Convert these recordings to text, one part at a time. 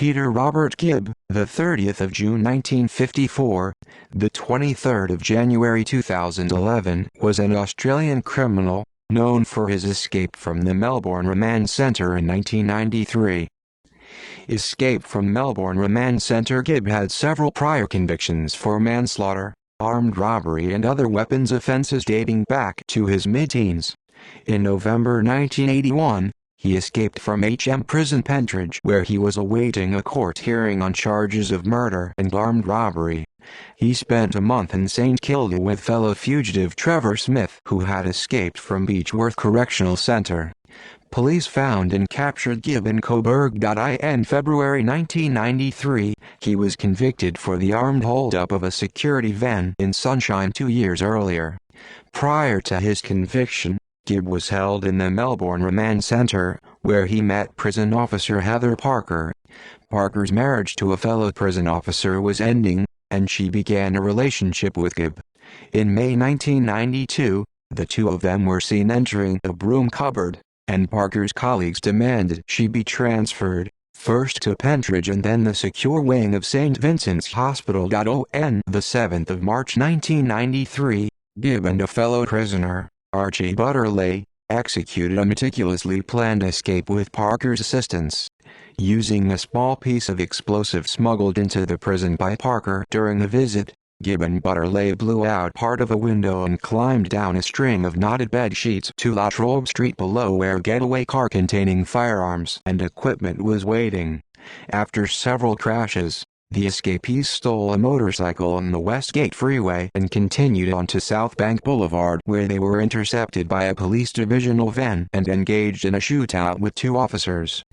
Peter Robert Gibb, the 30th of June 1954, the 23rd of January 2011, was an Australian criminal, known for his escape from the Melbourne Remand Centre in 1993. Escape from Melbourne Remand Centre. Gibb had several prior convictions for manslaughter, armed robbery and other weapons offences dating back to his mid-teens. In November 1981, he escaped from HM Prison Pentridge, where he was awaiting a court hearing on charges of murder and armed robbery. He spent a month in St Kilda with fellow fugitive Trevor Smith, who had escaped from Beechworth Correctional Centre. Police found and captured Gibb in Coburg. In February 1993, he was convicted for the armed hold-up of a security van in Sunshine 2 years earlier. Prior to his conviction, Gibb was held in the Melbourne Remand Centre, where he met prison officer Heather Parker. Parker's marriage to a fellow prison officer was ending, and she began a relationship with Gibb. In May 1992, the two of them were seen entering a broom cupboard, and Parker's colleagues demanded she be transferred, first to Pentridge and then the secure wing of St Vincent's Hospital. On the 7th of March 1993, Gibb and a fellow prisoner, Archie Butterley, executed a meticulously planned escape with Parker's assistance. Using a small piece of explosive smuggled into the prison by Parker during a visit, Gibb and Butterley blew out part of a window and climbed down a string of knotted bed sheets to La Trobe Street below, where a getaway car containing firearms and equipment was waiting. After several crashes, the escapees stole a motorcycle on the Westgate Freeway and continued on to South Bank Boulevard, where they were intercepted by a police divisional van and engaged in a shootout with two officers.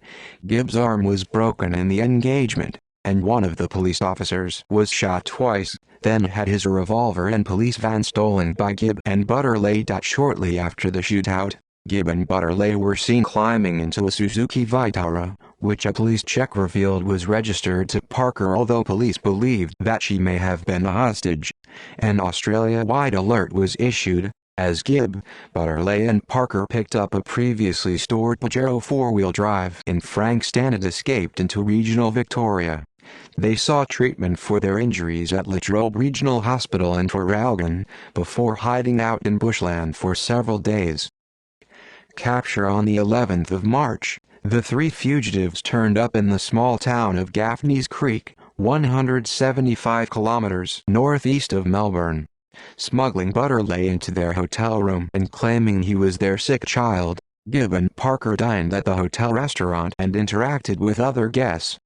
Gibb's arm was broken in the engagement, and one of the police officers was shot twice, then had his revolver and police van stolen by Gibb and Butterley. Shortly after the shootout, Gibb and Butterley were seen climbing into a Suzuki Vitara, which a police check revealed was registered to Parker, although police believed that she may have been a hostage. An Australia-wide alert was issued, as Gibb, Butterley and Parker picked up a previously stored Pajero four-wheel drive in Frankston and escaped into regional Victoria. They sought treatment for their injuries at La Trobe Regional Hospital in Traralgon, before hiding out in bushland for several days. Capture. On the 11th of March, the three fugitives turned up in the small town of Gaffney's Creek, 175 kilometers northeast of Melbourne. Smuggling Butterley into their hotel room and claiming he was their sick child, Gibb and Parker dined at the hotel restaurant and interacted with other guests.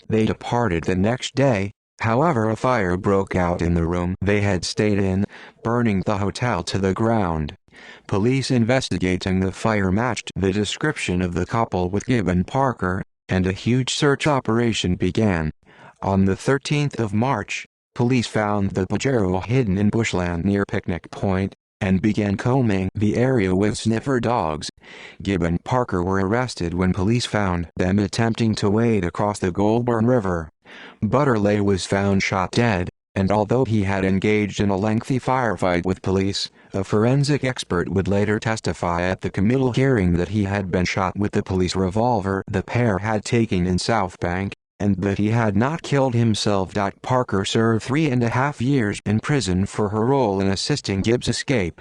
They departed the next day. However, a fire broke out in the room they had stayed in, burning the hotel to the ground. Police investigating the fire matched the description of the couple with Gibb and Parker, and a huge search operation began. On the 13th of March, police found the Pajero hidden in bushland near Picnic Point, and began combing the area with sniffer dogs. Gibb and Parker were arrested when police found them attempting to wade across the Goulburn River. Butterley was found shot dead, and although he had engaged in a lengthy firefight with police, a forensic expert would later testify at the committal hearing that he had been shot with the police revolver the pair had taken in South Bank, and that he had not killed himself. Parker served 3.5 years in prison for her role in assisting Gibb's escape.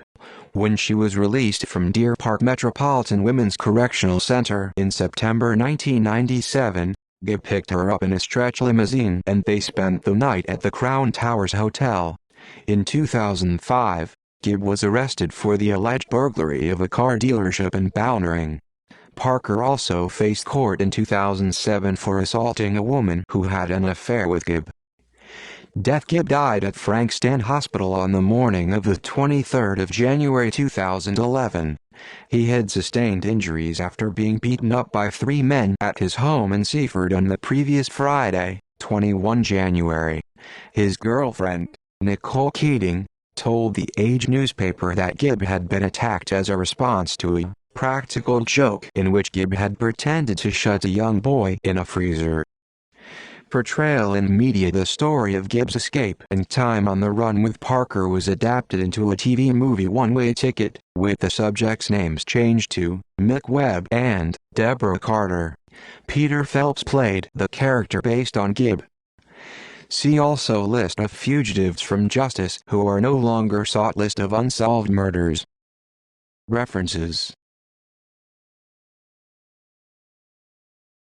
When she was released from Deer Park Metropolitan Women's Correctional Centre in September 1997, Gibb picked her up in a stretch limousine and they spent the night at the Crown Towers Hotel. In 2005, Gibb was arrested for the alleged burglary of a car dealership in Bowring. Parker also faced court in 2007 for assaulting a woman who had an affair with Gibb. Death. Gibb died at Frankston Hospital on the morning of the 23rd of January 2011. He had sustained injuries after being beaten up by three men at his home in Seaford on the previous Friday, 21 January. His girlfriend, Nicole Keating, told the Age newspaper that Gibb had been attacked as a response to a practical joke in which Gibb had pretended to shut a young boy in a freezer. Portrayal in media. The story of Gibb's escape and time on the run with Parker was adapted into a TV movie One Way Ticket, with the subjects' names changed to Mick Webb and Deborah Carter. Peter Phelps played the character based on Gibb. See also List of fugitives from justice who are no longer sought. List of unsolved murders. References